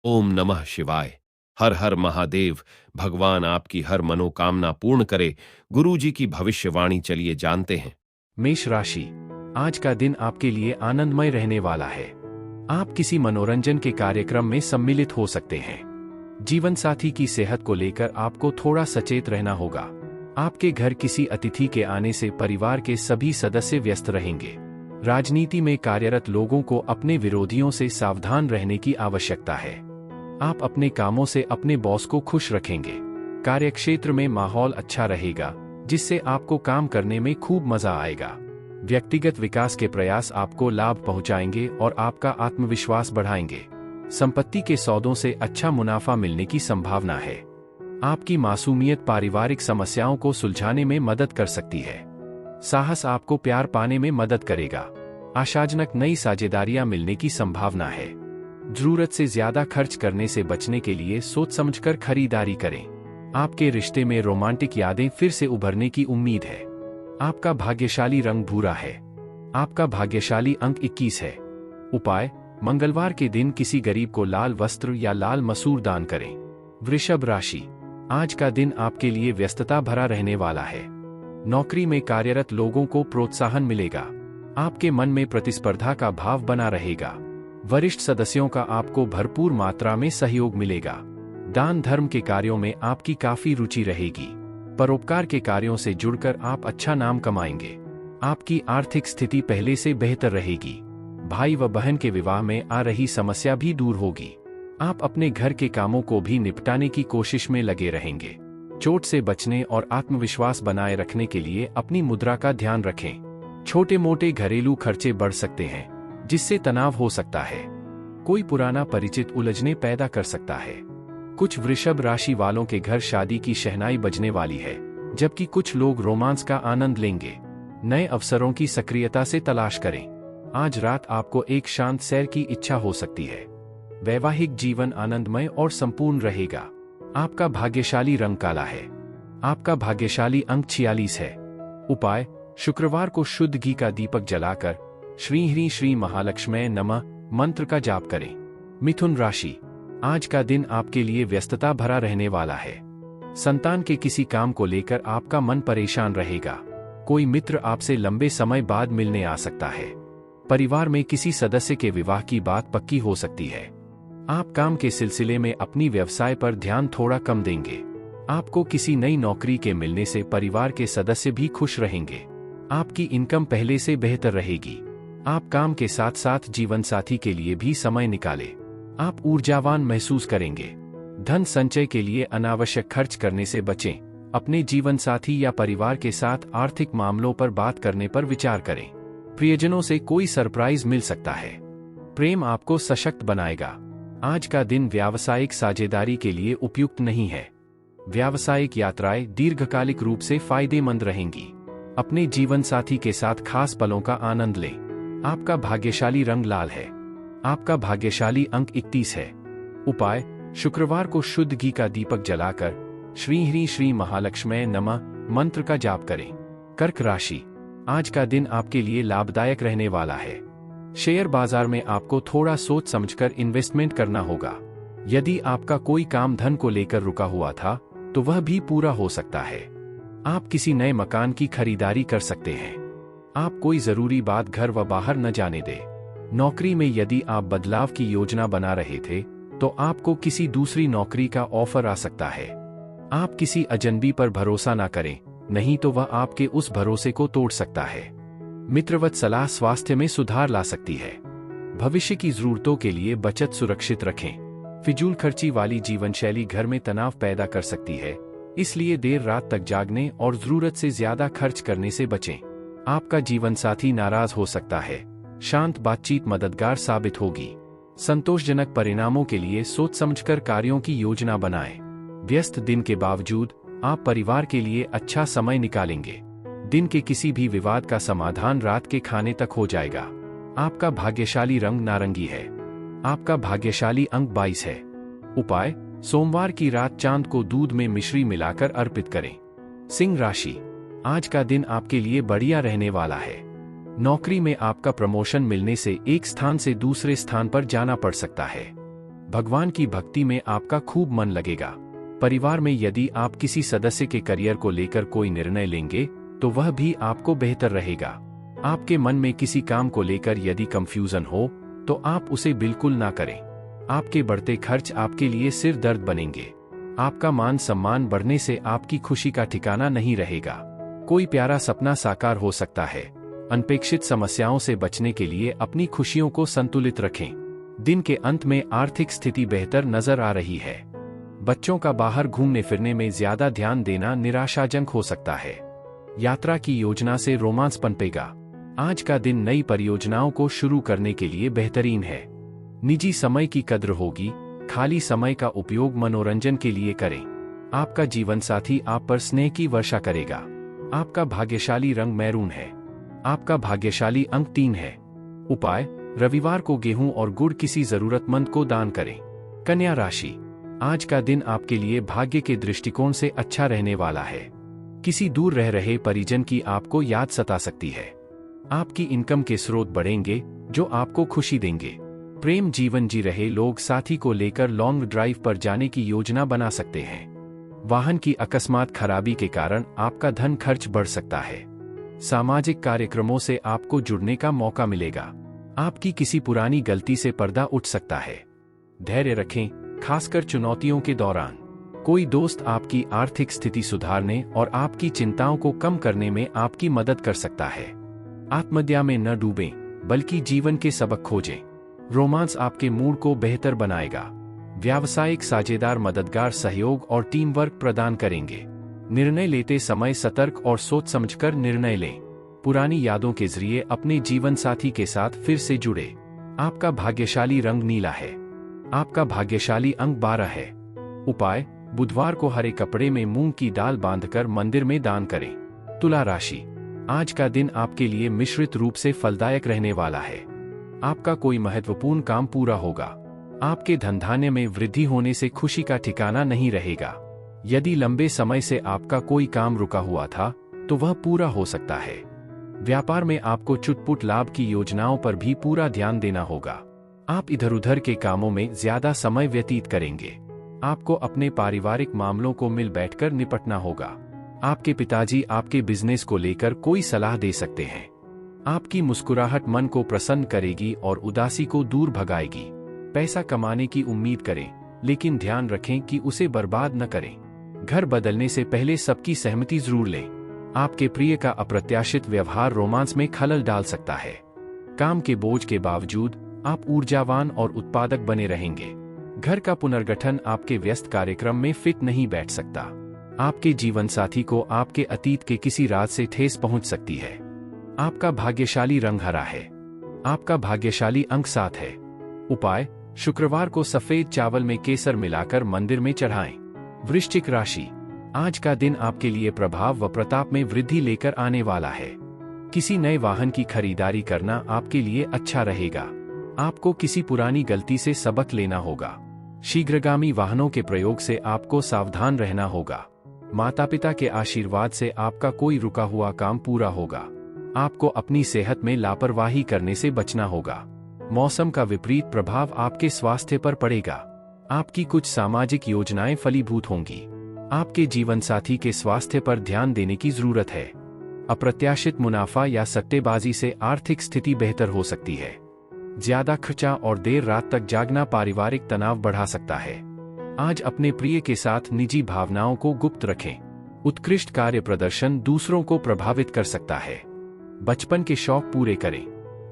ओम नमः शिवाय। हर हर महादेव। भगवान आपकी हर मनोकामना पूर्ण करे। गुरुजी की भविष्यवाणी चलिए जानते हैं। मेष राशि। आज का दिन आपके लिए आनंदमय रहने वाला है। आप किसी मनोरंजन के कार्यक्रम में सम्मिलित हो सकते हैं। जीवन साथी की सेहत को लेकर आपको थोड़ा सचेत रहना होगा। आपके घर किसी अतिथि के आने से परिवार के सभी सदस्य व्यस्त रहेंगे। राजनीति में कार्यरत लोगों को अपने विरोधियों से सावधान रहने की आवश्यकता है। आप अपने कामों से अपने बॉस को खुश रखेंगे। कार्यक्षेत्र में माहौल अच्छा रहेगा, जिससे आपको काम करने में खूब मजा आएगा। व्यक्तिगत विकास के प्रयास आपको लाभ पहुंचाएंगे और आपका आत्मविश्वास बढ़ाएंगे। संपत्ति के सौदों से अच्छा मुनाफा मिलने की संभावना है। आपकी मासूमियत पारिवारिक समस्याओं को सुलझाने में मदद कर सकती है। साहस आपको प्यार पाने में मदद करेगा। आशाजनक नई साझेदारियां मिलने की संभावना है। जरूरत से ज्यादा खर्च करने से बचने के लिए सोच समझकर खरीदारी करें। आपके रिश्ते में रोमांटिक यादें फिर से उभरने की उम्मीद है। आपका भाग्यशाली रंग भूरा है। आपका भाग्यशाली अंक 21 है। उपाय: मंगलवार के दिन किसी गरीब को लाल वस्त्र या लाल मसूर दान करें। वृषभ राशि। आज का दिन आपके लिए व्यस्तता भरा रहने वाला है। नौकरी में कार्यरत लोगों को प्रोत्साहन मिलेगा। आपके मन में प्रतिस्पर्धा का भाव बना रहेगा। वरिष्ठ सदस्यों का आपको भरपूर मात्रा में सहयोग मिलेगा। दान धर्म के कार्यों में आपकी काफी रुचि रहेगी। परोपकार के कार्यों से जुड़कर आप अच्छा नाम कमाएंगे। आपकी आर्थिक स्थिति पहले से बेहतर रहेगी। भाई व बहन के विवाह में आ रही समस्या भी दूर होगी। आप अपने घर के कामों को भी निपटाने की कोशिश में लगे रहेंगे। चोट से बचने और आत्मविश्वास बनाए रखने के लिए अपनी मुद्रा का ध्यान रखें। छोटे मोटे घरेलू खर्चे बढ़ सकते हैं, जिससे तनाव हो सकता है। कोई पुराना परिचित उलझने पैदा कर सकता है। कुछ वृषभ राशि वालों के घर शादी की शहनाई बजने वाली है, जबकि कुछ लोग रोमांस का आनंद लेंगे। नए अवसरों की सक्रियता से तलाश करें। आज रात आपको एक शांत सैर की इच्छा हो सकती है। वैवाहिक जीवन आनंदमय और संपूर्ण रहेगा। आपका भाग्यशाली रंग काला है। आपका भाग्यशाली अंक 46 है। उपाय: शुक्रवार को शुद्ध घी का दीपक जलाकर श्री ह्रीं श्री महालक्ष्म्यै नमः मंत्र का जाप करें। मिथुन राशि। आज का दिन आपके लिए व्यस्तता भरा रहने वाला है। संतान के किसी काम को लेकर आपका मन परेशान रहेगा। कोई मित्र आपसे लंबे समय बाद मिलने आ सकता है। परिवार में किसी सदस्य के विवाह की बात पक्की हो सकती है। आप काम के सिलसिले में अपनी व्यवसाय पर ध्यान थोड़ा कम देंगे। आपको किसी नई नौकरी के मिलने से परिवार के सदस्य भी खुश रहेंगे। आपकी इनकम पहले से बेहतर रहेगी। आप काम के साथ साथ जीवन साथी के लिए भी समय निकालें। आप ऊर्जावान महसूस करेंगे। धन संचय के लिए अनावश्यक खर्च करने से बचें। अपने जीवन साथी या परिवार के साथ आर्थिक मामलों पर बात करने पर विचार करें। प्रियजनों से कोई सरप्राइज मिल सकता है। प्रेम आपको सशक्त बनाएगा। आज का दिन व्यावसायिक साझेदारी के लिए उपयुक्त नहीं है। व्यावसायिक यात्राएं दीर्घकालिक रूप से फायदेमंद रहेंगी। अपने जीवन साथी के साथ खास पलों का आनंद लें। आपका भाग्यशाली रंग लाल है। आपका भाग्यशाली अंक 31 है। उपाय: शुक्रवार को शुद्ध घी का दीपक जलाकर श्री ह्रीं श्री महालक्ष्म्यै नमः मंत्र का जाप करें। कर्क राशि। आज का दिन आपके लिए लाभदायक रहने वाला है। शेयर बाजार में आपको थोड़ा सोच समझकर इन्वेस्टमेंट करना होगा। यदि आपका कोई काम धन को लेकर रुका हुआ था, तो वह भी पूरा हो सकता है। आप किसी नए मकान की खरीदारी कर सकते हैं। आप कोई जरूरी बात घर व बाहर न जाने दें। नौकरी में यदि आप बदलाव की योजना बना रहे थे, तो आपको किसी दूसरी नौकरी का ऑफर आ सकता है। आप किसी अजनबी पर भरोसा ना करें, नहीं तो वह आपके उस भरोसे को तोड़ सकता है। मित्रवत सलाह स्वास्थ्य में सुधार ला सकती है। भविष्य की जरूरतों के लिए बचत सुरक्षित रखें। फिजूल खर्ची वाली जीवन शैली घर में तनाव पैदा कर सकती है, इसलिए देर रात तक जागने और जरूरत से ज्यादा खर्च करने से बचें। आपका जीवन साथी नाराज हो सकता है। शांत बातचीत मददगार साबित होगी। संतोषजनक परिणामों के लिए सोच समझकर कार्यों की योजना बनाएं। व्यस्त दिन के बावजूद आप परिवार के लिए अच्छा समय निकालेंगे। दिन के किसी भी विवाद का समाधान रात के खाने तक हो जाएगा। आपका भाग्यशाली रंग नारंगी है। आपका भाग्यशाली अंक 22 है। उपाय: सोमवार की रात चांद को दूध में मिश्री मिलाकर अर्पित करें। सिंह राशि। आज का दिन आपके लिए बढ़िया रहने वाला है। नौकरी में आपका प्रमोशन मिलने से एक स्थान से दूसरे स्थान पर जाना पड़ सकता है। भगवान की भक्ति में आपका खूब मन लगेगा। परिवार में यदि आप किसी सदस्य के करियर को लेकर कोई निर्णय लेंगे तो वह भी आपको बेहतर रहेगा। आपके मन में किसी काम को लेकर यदि कंफ्यूजन हो तो आप उसे बिल्कुल ना करें। आपके बढ़ते खर्च आपके लिए सिर दर्द बनेंगे। आपका मान सम्मान बढ़ने से आपकी खुशी का ठिकाना नहीं रहेगा। कोई प्यारा सपना साकार हो सकता है। अनपेक्षित समस्याओं से बचने के लिए अपनी खुशियों को संतुलित रखें। दिन के अंत में आर्थिक स्थिति बेहतर नजर आ रही है। बच्चों का बाहर घूमने फिरने में ज्यादा ध्यान देना निराशाजनक हो सकता है। यात्रा की योजना से रोमांस पनपेगा। आज का दिन नई परियोजनाओं को शुरू करने के लिए बेहतरीन है। निजी समय की कद्र होगी। खाली समय का उपयोग मनोरंजन के लिए करें। आपका जीवन साथी आप पर स्नेह की वर्षा करेगा। आपका भाग्यशाली रंग मैरून है। आपका भाग्यशाली अंक 3 है। उपाय: रविवार को गेहूं और गुड़ किसी जरूरतमंद को दान करें। कन्या राशि, आज का दिन आपके लिए भाग्य के दृष्टिकोण से अच्छा रहने वाला है। किसी दूर रह रहे परिजन की आपको याद सता सकती है। आपकी इनकम के स्रोत बढ़ेंगे जो आपको खुशी देंगे। प्रेम जीवन जी रहे लोग साथी को लेकर लॉन्ग ड्राइव पर जाने की योजना बना सकते हैं। वाहन की अकस्मात खराबी के कारण आपका धन खर्च बढ़ सकता है। सामाजिक कार्यक्रमों से आपको जुड़ने का मौका मिलेगा। आपकी किसी पुरानी गलती से पर्दा उठ सकता है। धैर्य रखें, खासकर चुनौतियों के दौरान। कोई दोस्त आपकी आर्थिक स्थिति सुधारने और आपकी चिंताओं को कम करने में आपकी मदद कर सकता है। आत्महत्या में न डूबें, बल्कि जीवन के सबक खोजें। रोमांस आपके मूड को बेहतर बनाएगा। व्यावसायिक साझेदार मददगार सहयोग और टीम वर्क प्रदान करेंगे। निर्णय लेते समय सतर्क और सोच समझकर निर्णय लें। पुरानी यादों के जरिए अपने जीवन साथी के साथ फिर से जुड़े। आपका भाग्यशाली रंग नीला है। आपका भाग्यशाली अंक 12 है। उपाय: बुधवार को हरे कपड़े में मूंग की दाल बांधकर मंदिर में दान करें। तुला राशि, आज का दिन आपके लिए मिश्रित रूप से फलदायक रहने वाला है। आपका कोई महत्वपूर्ण काम पूरा होगा। आपके धनधान्य में वृद्धि होने से खुशी का ठिकाना नहीं रहेगा। यदि लंबे समय से आपका कोई काम रुका हुआ था तो वह पूरा हो सकता है। व्यापार में आपको चुटपुट लाभ की योजनाओं पर भी पूरा ध्यान देना होगा। आप इधर उधर के कामों में ज्यादा समय व्यतीत करेंगे। आपको अपने पारिवारिक मामलों को मिल बैठकर निपटना होगा। आपके पिताजी आपके बिजनेस को लेकर कोई सलाह दे सकते हैं। आपकी मुस्कुराहट मन को प्रसन्न करेगी और उदासी को दूर भगाएगी। पैसा कमाने की उम्मीद करें, लेकिन ध्यान रखें कि उसे बर्बाद न करें। घर बदलने से पहले सबकी सहमति जरूर लें। आपके प्रिय का अप्रत्याशित व्यवहार रोमांस में खलल डाल सकता है। काम के बोझ के बावजूद आप ऊर्जावान और उत्पादक बने रहेंगे। घर का पुनर्गठन आपके व्यस्त कार्यक्रम में फिट नहीं बैठ सकता। आपके जीवन साथी को आपके अतीत के किसी राज से ठेस पहुंच सकती है। आपका भाग्यशाली रंग हरा है। आपका भाग्यशाली अंक 7 है। उपाय: शुक्रवार को सफेद चावल में केसर मिलाकर मंदिर में चढ़ाएं। वृश्चिक राशि, आज का दिन आपके लिए प्रभाव व प्रताप में वृद्धि लेकर आने वाला है। किसी नए वाहन की खरीदारी करना आपके लिए अच्छा रहेगा। आपको किसी पुरानी गलती से सबक लेना होगा। शीघ्रगामी वाहनों के प्रयोग से आपको सावधान रहना होगा। माता पिता के आशीर्वाद से आपका कोई रुका हुआ काम पूरा होगा। आपको अपनी सेहत में लापरवाही करने से बचना होगा। मौसम का विपरीत प्रभाव आपके स्वास्थ्य पर पड़ेगा। आपकी कुछ सामाजिक योजनाएं फलीभूत होंगी। आपके जीवन साथी के स्वास्थ्य पर ध्यान देने की जरूरत है। अप्रत्याशित मुनाफा या सट्टेबाजी से आर्थिक स्थिति बेहतर हो सकती है। ज्यादा खर्चा और देर रात तक जागना पारिवारिक तनाव बढ़ा सकता है। आज अपने प्रिय के साथ निजी भावनाओं को गुप्त रखें। उत्कृष्ट कार्य प्रदर्शन दूसरों को प्रभावित कर सकता है। बचपन के शौक पूरे करें।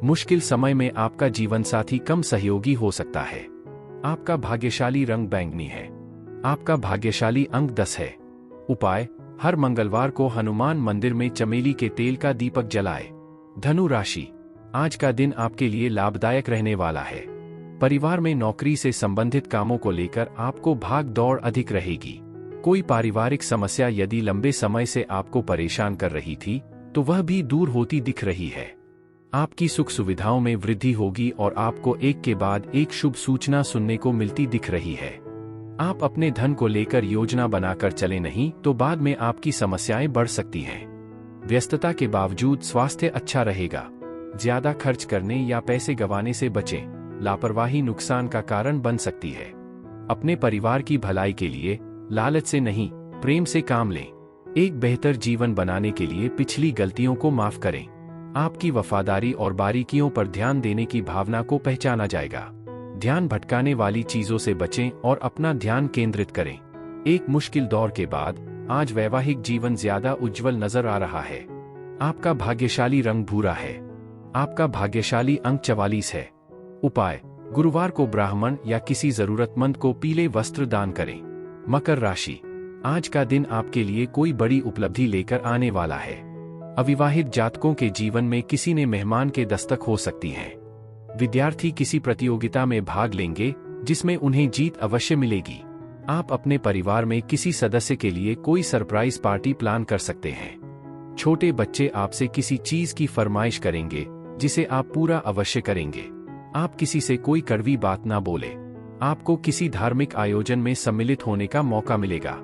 मुश्किल समय में आपका जीवन साथी कम सहयोगी हो सकता है। आपका भाग्यशाली रंग बैंगनी है। आपका भाग्यशाली अंक 10 है। उपाय: हर मंगलवार को हनुमान मंदिर में चमेली के तेल का दीपक जलाएं। धनु राशि, आज का दिन आपके लिए लाभदायक रहने वाला है। परिवार में नौकरी से संबंधित कामों को लेकर आपको भाग दौड़ अधिक रहेगी। कोई पारिवारिक समस्या यदि लंबे समय से आपको परेशान कर रही थी तो वह भी दूर होती दिख रही है। आपकी सुख सुविधाओं में वृद्धि होगी और आपको एक के बाद एक शुभ सूचना सुनने को मिलती दिख रही है। आप अपने धन को लेकर योजना बनाकर चले नहीं तो बाद में आपकी समस्याएं बढ़ सकती हैं। व्यस्तता के बावजूद स्वास्थ्य अच्छा रहेगा। ज्यादा खर्च करने या पैसे गंवाने से बचें। लापरवाही नुकसान का कारण बन सकती है। अपने परिवार की भलाई के लिए लालच से नहीं, प्रेम से काम लें। एक बेहतर जीवन बनाने के लिए पिछली गलतियों को माफ करें। आपकी वफादारी और बारीकियों पर ध्यान देने की भावना को पहचाना जाएगा। ध्यान भटकाने वाली चीजों से बचें और अपना ध्यान केंद्रित करें। एक मुश्किल दौर के बाद आज वैवाहिक जीवन ज्यादा उज्जवल नजर आ रहा है। आपका भाग्यशाली रंग भूरा है। आपका भाग्यशाली अंक 44 है। उपाय: गुरुवार को ब्राह्मण या किसी जरूरतमंद को पीले वस्त्र दान करें। मकर राशि, आज का दिन आपके लिए कोई बड़ी उपलब्धि लेकर आने वाला है। अविवाहित जातकों के जीवन में किसी ने मेहमान के दस्तक हो सकती है। विद्यार्थी किसी प्रतियोगिता में भाग लेंगे जिसमें उन्हें जीत अवश्य मिलेगी। आप अपने परिवार में किसी सदस्य के लिए कोई सरप्राइज पार्टी प्लान कर सकते हैं। छोटे बच्चे आपसे किसी चीज की फरमाइश करेंगे जिसे आप पूरा अवश्य करेंगे। आप किसी से कोई कड़वी बात ना बोले। आपको किसी धार्मिक आयोजन में सम्मिलित होने का मौका मिलेगा।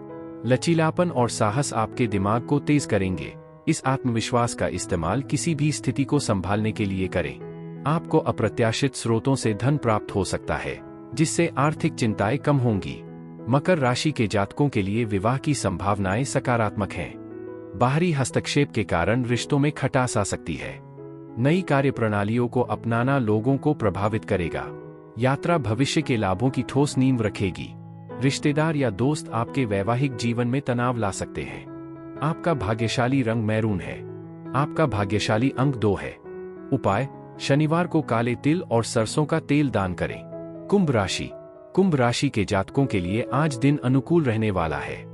लचीलापन और साहस आपके दिमाग को तेज करेंगे। इस आत्मविश्वास का इस्तेमाल किसी भी स्थिति को संभालने के लिए करें। आपको अप्रत्याशित स्रोतों से धन प्राप्त हो सकता है, जिससे आर्थिक चिंताएं कम होंगी। मकर राशि के जातकों के लिए विवाह की संभावनाएं सकारात्मक हैं। बाहरी हस्तक्षेप के कारण रिश्तों में खटास आ सकती है। नई कार्यप्रणालियों को अपनाना लोगों को प्रभावित करेगा। यात्रा भविष्य के लाभों की ठोस नींव रखेगी। रिश्तेदार या दोस्त आपके वैवाहिक जीवन में तनाव ला सकते हैं। आपका भाग्यशाली रंग मैरून है। आपका भाग्यशाली अंक 2 है। उपाय: शनिवार को काले तिल और सरसों का तेल दान करें। कुंभ राशि, कुंभ राशि के जातकों के लिए आज दिन अनुकूल रहने वाला है।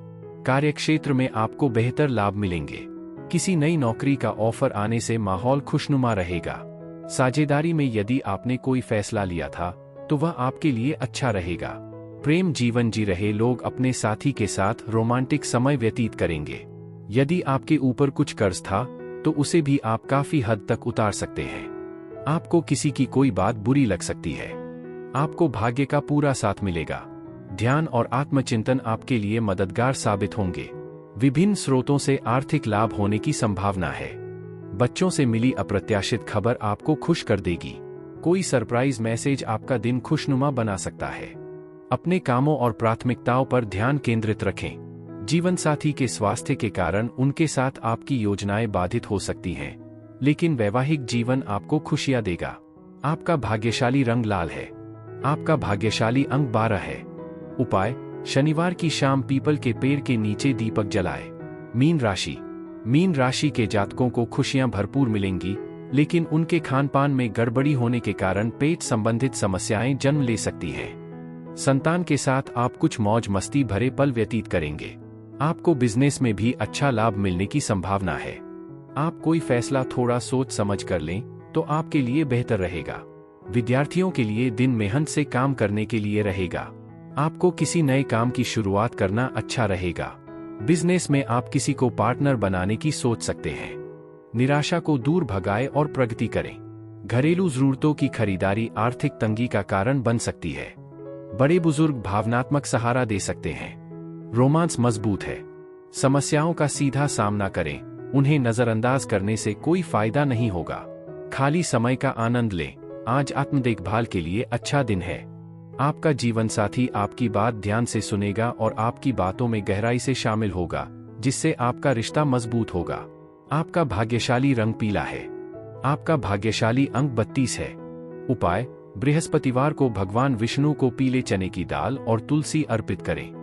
कार्यक्षेत्र में आपको बेहतर लाभ मिलेंगे। किसी नई नौकरी का ऑफर आने से माहौल खुशनुमा रहेगा। साझेदारी में यदि आपने कोई फैसला लिया था तो वह आपके लिए अच्छा रहेगा। प्रेम जीवन जी रहे लोग अपने साथी के साथ रोमांटिक समय व्यतीत करेंगे। यदि आपके ऊपर कुछ कर्ज था तो उसे भी आप काफी हद तक उतार सकते हैं। आपको किसी की कोई बात बुरी लग सकती है। आपको भाग्य का पूरा साथ मिलेगा। ध्यान और आत्मचिंतन आपके लिए मददगार साबित होंगे। विभिन्न स्रोतों से आर्थिक लाभ होने की संभावना है। बच्चों से मिली अप्रत्याशित खबर आपको खुश कर देगी। कोई सरप्राइज मैसेज आपका दिन खुशनुमा बना सकता है। अपने कामों और प्राथमिकताओं पर ध्यान केंद्रित रखें। जीवन साथी के स्वास्थ्य के कारण उनके साथ आपकी योजनाएं बाधित हो सकती हैं, लेकिन वैवाहिक जीवन आपको खुशियां देगा। आपका भाग्यशाली रंग लाल है। आपका भाग्यशाली अंक 12 है। उपाय: शनिवार की शाम पीपल के पेड़ के नीचे दीपक जलाए। मीन राशि, मीन राशि के जातकों को खुशियां भरपूर मिलेंगी, लेकिन उनके खानपान में गड़बड़ी होने के कारण पेट संबंधित समस्याएं जन्म ले सकती हैं। संतान के साथ आप कुछ मौज मस्ती भरे पल व्यतीत करेंगे। आपको बिजनेस में भी अच्छा लाभ मिलने की संभावना है। आप कोई फैसला थोड़ा सोच समझ कर लें तो आपके लिए बेहतर रहेगा। विद्यार्थियों के लिए दिन मेहनत से काम करने के लिए रहेगा। आपको किसी नए काम की शुरुआत करना अच्छा रहेगा। बिजनेस में आप किसी को पार्टनर बनाने की सोच सकते हैं। निराशा को दूर भगाएं और प्रगति करें। घरेलू जरूरतों की खरीदारी आर्थिक तंगी का कारण बन सकती है। बड़े बुजुर्ग भावनात्मक सहारा दे सकते हैं। रोमांस मजबूत है। समस्याओं का सीधा सामना करें, उन्हें नजरअंदाज करने से कोई फायदा नहीं होगा। खाली समय का आनंद लें। आज आत्म देखभाल के लिए अच्छा दिन है। आपका जीवन साथी आपकी बात ध्यान से सुनेगा और आपकी बातों में गहराई से शामिल होगा, जिससे आपका रिश्ता मजबूत होगा। आपका भाग्यशाली रंग पीला है। आपका भाग्यशाली अंक 32 है। उपाय: बृहस्पतिवार को भगवान विष्णु को पीले चने की दाल और तुलसी अर्पित करें।